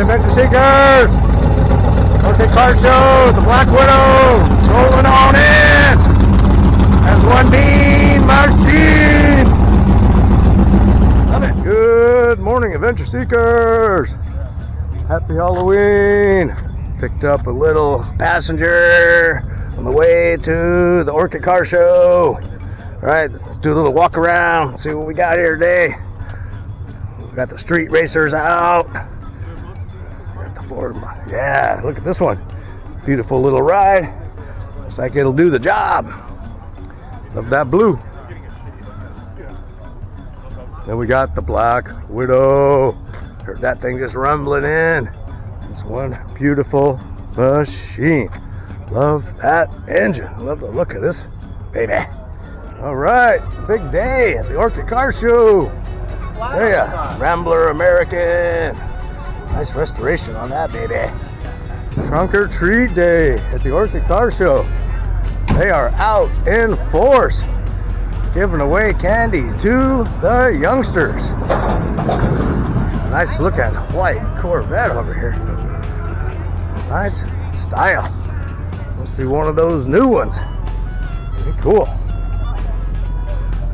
Alright, Adventure Seekers! Orcutt Car Show, the Black Widow, rolling on in as one mean machine! Love it. Good morning, Adventure Seekers! Happy Halloween! Picked up a little passenger on the way to the Orcutt Car Show. Alright, let's do a little walk around, see what we got here today. We got the street racers out. Got the Ford. Yeah, look at this one. Beautiful little ride. Looks like it'll do the job. Love that blue. Then we got the Black Widow. Heard that thing just rumbling in. It's one beautiful machine. Love that engine. Love the look of this baby. All right, big day at the Orcutt Car Show. Tell ya, Rambler American. Nice restoration on that baby. Trunk or treat day at the Orcutt Car Show. They are out in force, giving away candy to the youngsters. Nice looking white Corvette over here. Nice style. Must be one of those new ones. Pretty cool.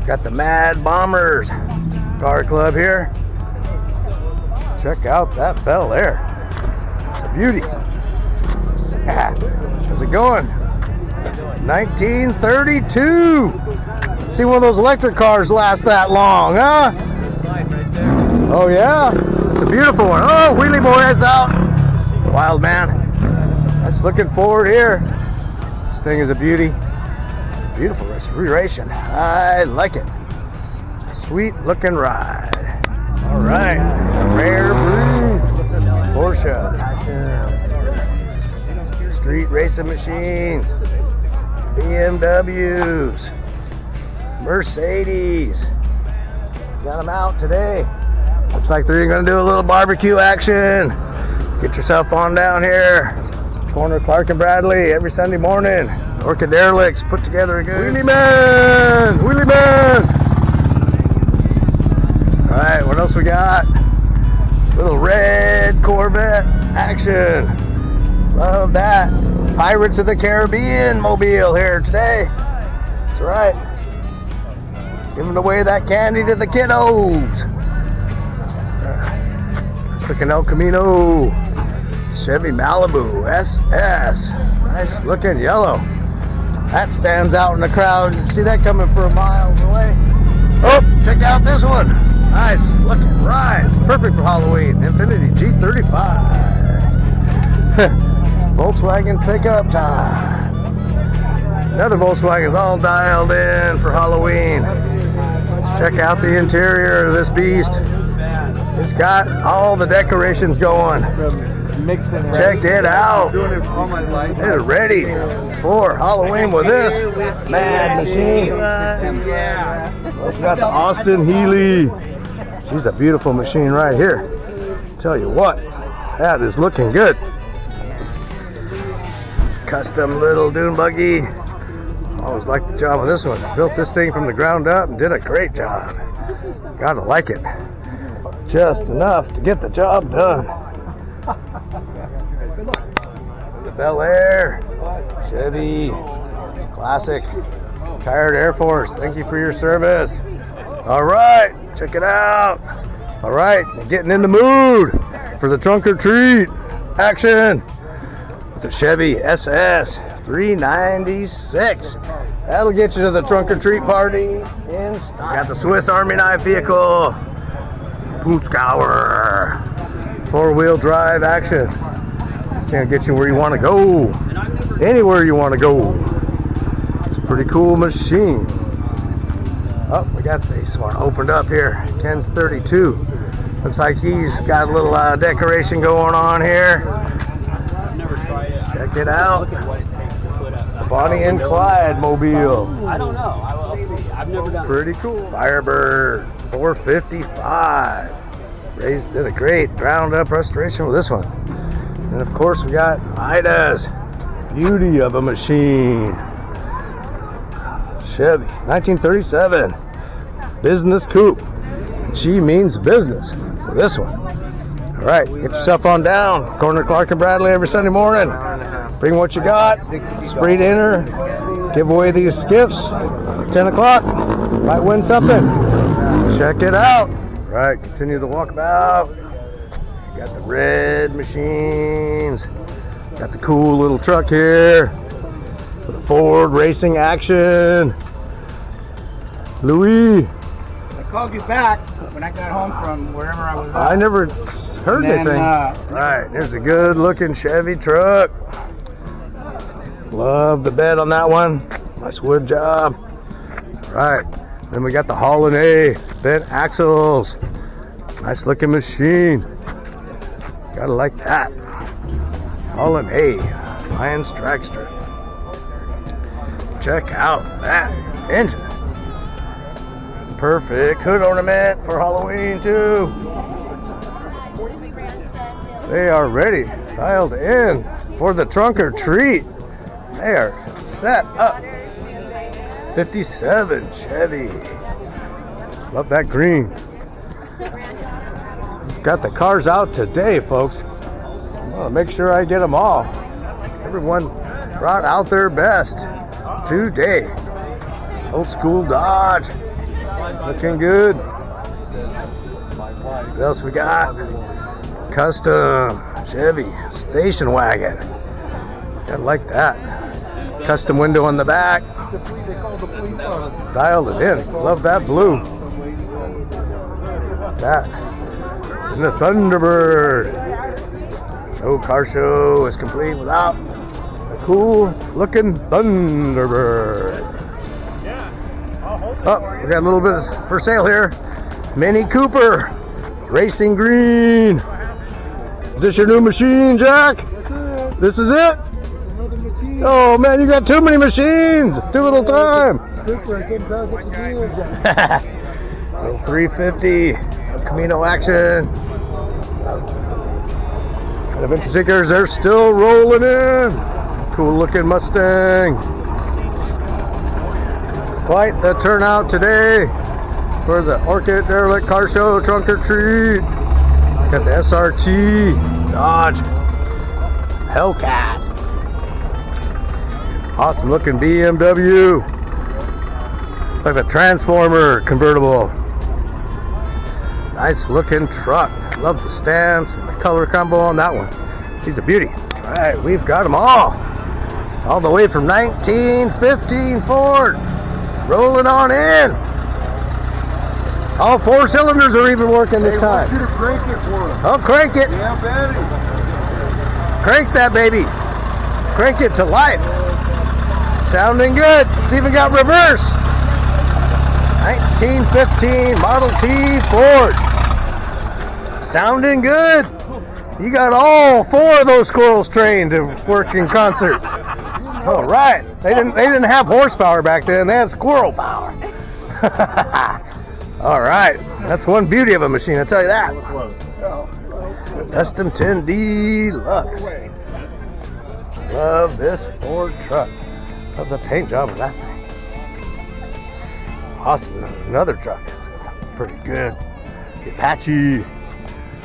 Got the Mad Bombers Car Club here. Check out that Bel Air. It's a beauty. How's it going? 1932. Let's see one of those electric cars last that long, huh? Oh yeah, it's a beautiful one. Oh, Wheelie Boy is out. Wild man. That's looking forward here. This thing is a beauty. Beautiful ration. I like it. Sweet looking ride. All right, rare breed Porsche. Street racing machines, BMWs, Mercedes. Got them out today. Looks like they're gonna do a little barbecue action. Get yourself on down here. Corner Clark and Bradley every Sunday morning. Orcutt Derelicts put together a good Wheelie Man! Wheelie Man! Alright, what else we got? Little red Corvette action. Love that. Pirates of the Caribbean mobile here today. That's right. Giving away that candy to the kiddos. It's looking El Camino. Chevy Malibu SS. Nice looking yellow. That stands out in the crowd. You can see that coming for a mile away. Oh, check out this one. Nice looking ride. Perfect for Halloween. Infiniti G35. Volkswagen pickup time. Another Volkswagen's all dialed in for Halloween. Let's check out the interior of this beast. It's got all the decorations going. Check it out. They're ready for Halloween with this mad machine. Also got the Austin Healey. She's a beautiful machine right here. Tell you what, that is looking good. Custom little dune buggy. Always liked the job of this one. Built this thing from the ground up and did a great job. Gotta like it. Just enough to get the job done. The Bel Air, Chevy, classic, Tired Air Force. Thank you for your service. All right, check it out. All right, we're getting in the mood for the trunk or treat action. With a Chevy SS 396. That'll get you to the trunk or treat party in style. Got the Swiss Army knife vehicle, Poonskauer, 4-wheel drive action. It's gonna get you where you want to go, anywhere you want to go. It's a pretty cool machine. Oh, we got this one opened up here. Ken's 32. Looks like he's got a little decoration going on here. Check it out. The Bonnie and Clyde mobile. I don't know. I'll see. I've never done it. Pretty cool. Firebird 455. Raised did a great ground up restoration with this one. And of course we got Ida's beauty of a machine. Chevy 1937 business coupe. She means business with this one. All right, get yourself on down. Corner Clark and Bradley every Sunday morning. Bring what you got. Spree dinner. Give away these skiffs. 10 o'clock. Might win something. Check it out. Right, continue the walkabout. Got the red machines. Got the cool little truck here. With a Ford racing action. Louis. I called you back when I got home from wherever I was at. I never heard anything. Right, there's a good looking Chevy truck. Love the bed on that one. Nice wood job. Right, then we got the Hall & A bent axles. Nice looking machine. Gotta like that. Hall & A Lions Dragster. Check out that engine. Perfect hood ornament for Halloween too. They are ready, dialed in for the trunk or treat. They are set up. 57 Chevy. Love that green. We've got the cars out today, folks. I want to make sure I get them all. Everyone brought out their best today. Old school Dodge. Looking good. What else we got? Custom Chevy station wagon. Gotta like that. Custom window on the back. Dialed it in. Love that blue. That. And the Thunderbird. No car show is complete without a cool looking Thunderbird. Oh, we got a little bit for sale here. Mini Cooper, racing green. Is this your new machine, Jack? This is it? Oh man, you got too many machines. Too little time. Little 350 Camino action. Adventure Seekers, they're still rolling in. Cool looking Mustang. Quite the turnout today for the Orcutt Derelict Car Show Trunk or Treat. Got the SRT Dodge Hellcat. Awesome looking BMW. Like the Transformer convertible. Nice looking truck. Love the stance and the color combo on that one. She's a beauty. All right, we've got them all. All the way from 1915 Ford. Rolling on in. All 4 cylinders are even working this time. I want you to crank it for them. Oh, crank it. Yeah, baby. Crank that baby. Crank it to life. Sounding good. It's even got reverse. 1915 Model T Ford. Sounding good. You got all 4 of those squirrels trained to work in concert. All right. They didn't have horsepower back then. They had squirrel power. All right. That's one beauty of a machine, I tell you that. Custom 10 Deluxe. Love this Ford truck. Love the paint job of that thing. Awesome. Another truck is pretty good. The Apache.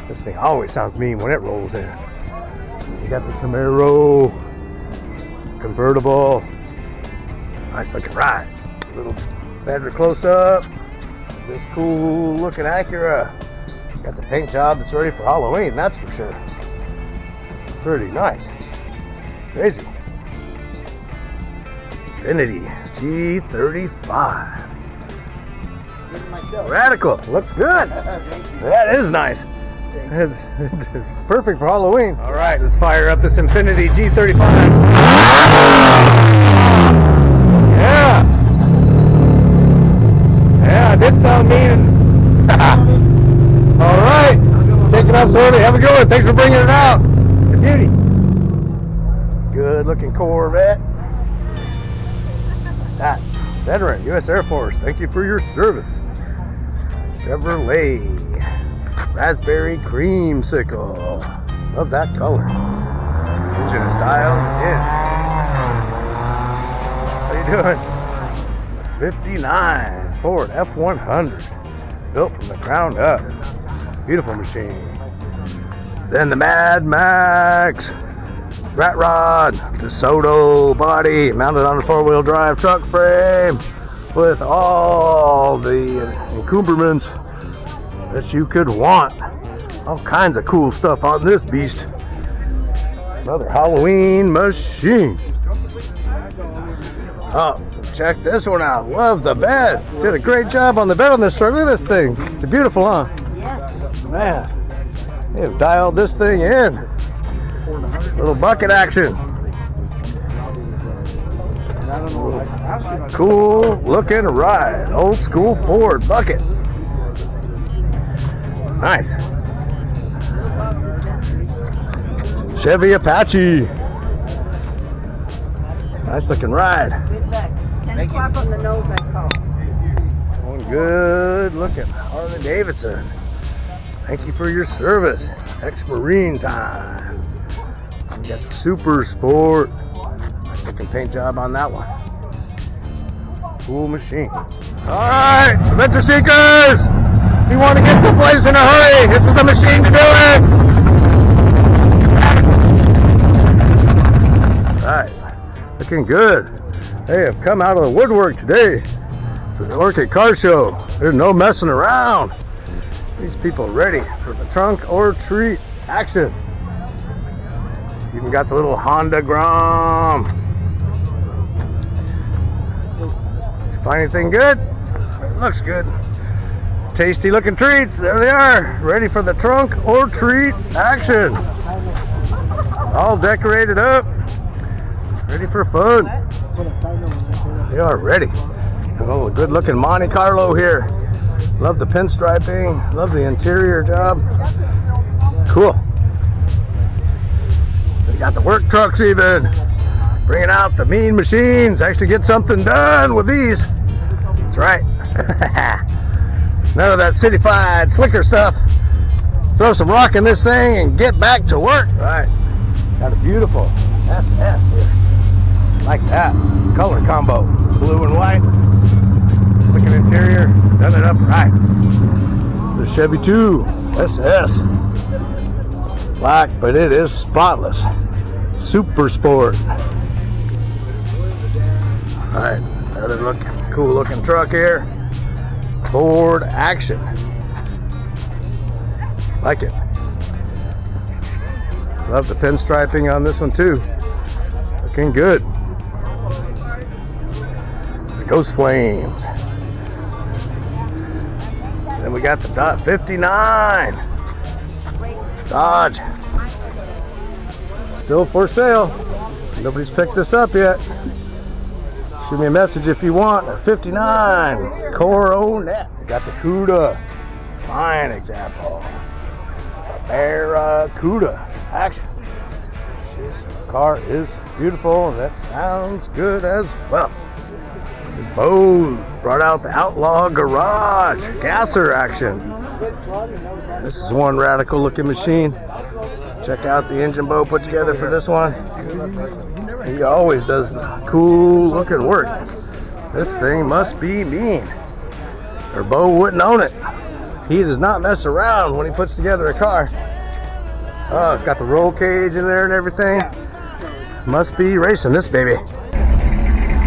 This thing always sounds mean when it rolls in. You got the Camaro. Convertible. Nice looking ride. A little better close up. This cool looking Acura. Got the paint job that's ready for Halloween, that's for sure. Pretty nice. Crazy. Infinity G35. Radical. Looks good. That is nice. It's perfect for Halloween. All right, let's fire up this Infinity G35. Yeah. Yeah, it did sound mean. All right. Take it off slowly. Have a good one. Thanks for bringing it out. It's a beauty. Good looking Corvette. That veteran, U.S. Air Force. Thank you for your service. Chevrolet Raspberry Creamsicle. Love that color. Engine is dialed in. How you doing? 59 Ford F100. Built from the ground up. Beautiful machine. Then the Mad Max rat rod, DeSoto body, mounted on a 4-wheel drive truck frame with all the encumbrance that you could want. All kinds of cool stuff on this beast. Another Halloween machine. Oh, check this one out. Love the bed. Did a great job on the bed on this truck. Look at this thing. It's beautiful, huh? Man, they've dialed this thing in. Little bucket action. Cool looking ride. Old school Ford bucket. Nice. Chevy Apache. Nice looking ride. 10 o'clock on the nose, I call. One good looking Harley Davidson. Thank you for your service. Ex-Marine time. We got the Super Sport. Nice looking paint job on that one. Cool machine. Alright, adventure seekers! If you want to get someplace in a hurry, this is the machine to do it! Alright, looking good. Hey, I've come out of the woodwork today for the Orcutt car show. There's no messing around. These people are ready for the trunk or treat action. Even got the little Honda Grom. Find anything good? Looks good. Tasty looking treats. There they are. Ready for the trunk or treat action. All decorated up. Ready for fun. They are ready. Oh, a good looking Monte Carlo here. Love the pinstriping. Love the interior job. Cool. They got the work trucks even. Bringing out the mean machines. Actually get something done with these. That's right. None of that city-fied slicker stuff. Throw some rock in this thing and get back to work. All right. Got a beautiful SS here. Like that. Color combo. Blue and white. Looking interior. Done it up right. The Chevy 2 SS. Black, but it is spotless. Super Sport. Alright, another cool looking truck here. Ford Action. Like it. Love the pinstriping on this one too. Looking good. The Ghost Flames. Then we got the Dot 59. Dodge. Still for sale. Nobody's picked this up yet. Shoot me a message if you want. A 59 Coronet. We got the Cuda. Fine example. Barracuda. Action. This car is beautiful and that sounds good as well. This Bo brought out the Outlaw Garage. Gasser action. This is one radical looking machine. Check out the engine Bo put together for this one. He always does cool looking work. This thing must be mean, or Bo wouldn't own it. He does not mess around when he puts together a car. Oh, it's got the roll cage in there and everything. Must be racing this baby.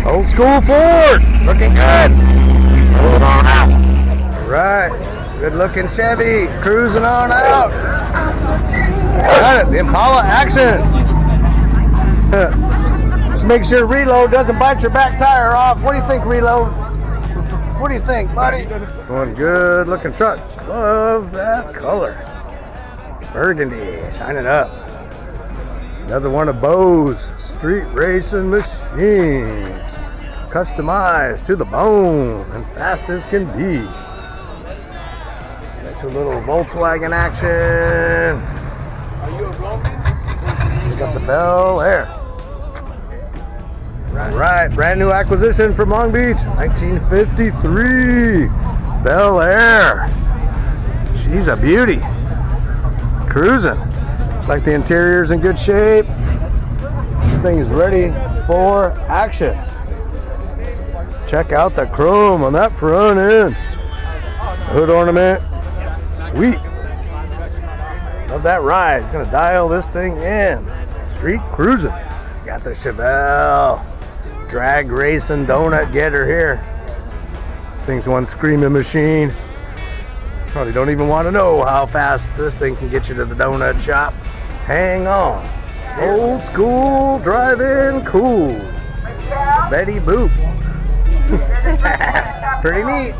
Old school Ford, looking good. Hold on out. Right, good looking Chevy, cruising on out. Got it, the Impala Action. Just make sure reload doesn't bite your back tire off. What do you think, reload? What do you think, buddy? It's one good looking truck. Love that color. Burgundy, shining up. Another one of Bo's street racing machines. Customized to the bone and fast as can be. Got your little Volkswagen action. We got the Bel Air. Right, brand new acquisition from Long Beach, 1953. Bel Air. She's a beauty. Cruising. Looks like the interior's in good shape. The thing is ready for action. Check out the chrome on that front end. Hood ornament. Sweet. Love that ride. He's gonna dial this thing in. Street cruising. Got the Chevelle drag racing donut getter here. This thing's one screaming machine. Probably don't even want to know how fast this thing can get you to the donut shop. Hang on. Old school drive-in cool. Betty Boop. Pretty neat.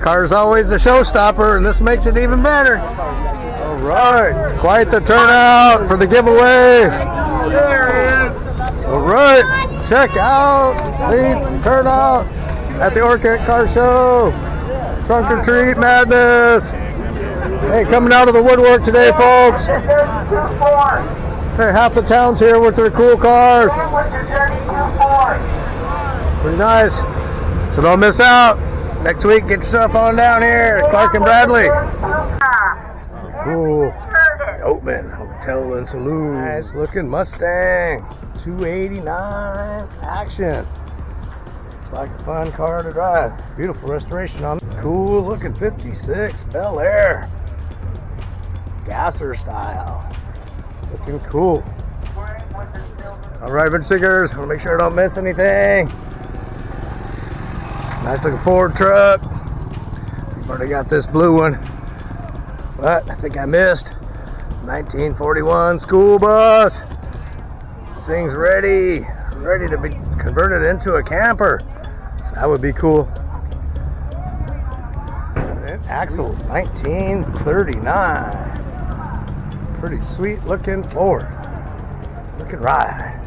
Car's always a showstopper, and this makes it even better. All right, quite the turnout for the giveaway. There it is. All right, check out the turnout at the Orcutt Car Show. Trunk or treat madness. Hey, coming out of the woodwork today, folks. Half the town's here with their cool cars. Pretty nice. So don't miss out. Next week, get yourself on down here at Clark and Bradley. Cool. Oatman Hotel and Saloon. Nice looking Mustang. 289 action. It's like a fun car to drive. Beautiful restoration on it. Cool looking 56 Bel Air. Gasser style. Looking cool. All right, bench stickers. Want to make sure I don't miss anything. Nice looking Ford truck. We've already got this blue one, but I think I missed. 1941 school bus. This thing's ready to be converted into a camper. That would be cool. And axles, 1939. Pretty sweet looking Ford. Looking ride.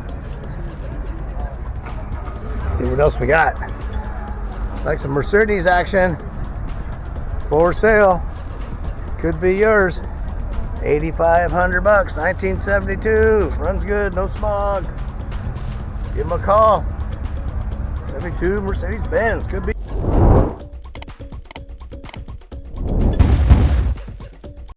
Let's see what else we got. Looks like some Mercedes action for sale. Could be yours. $8,500, 1972. Runs good, no smog. Give them a call. 72 Mercedes Benz. Could be.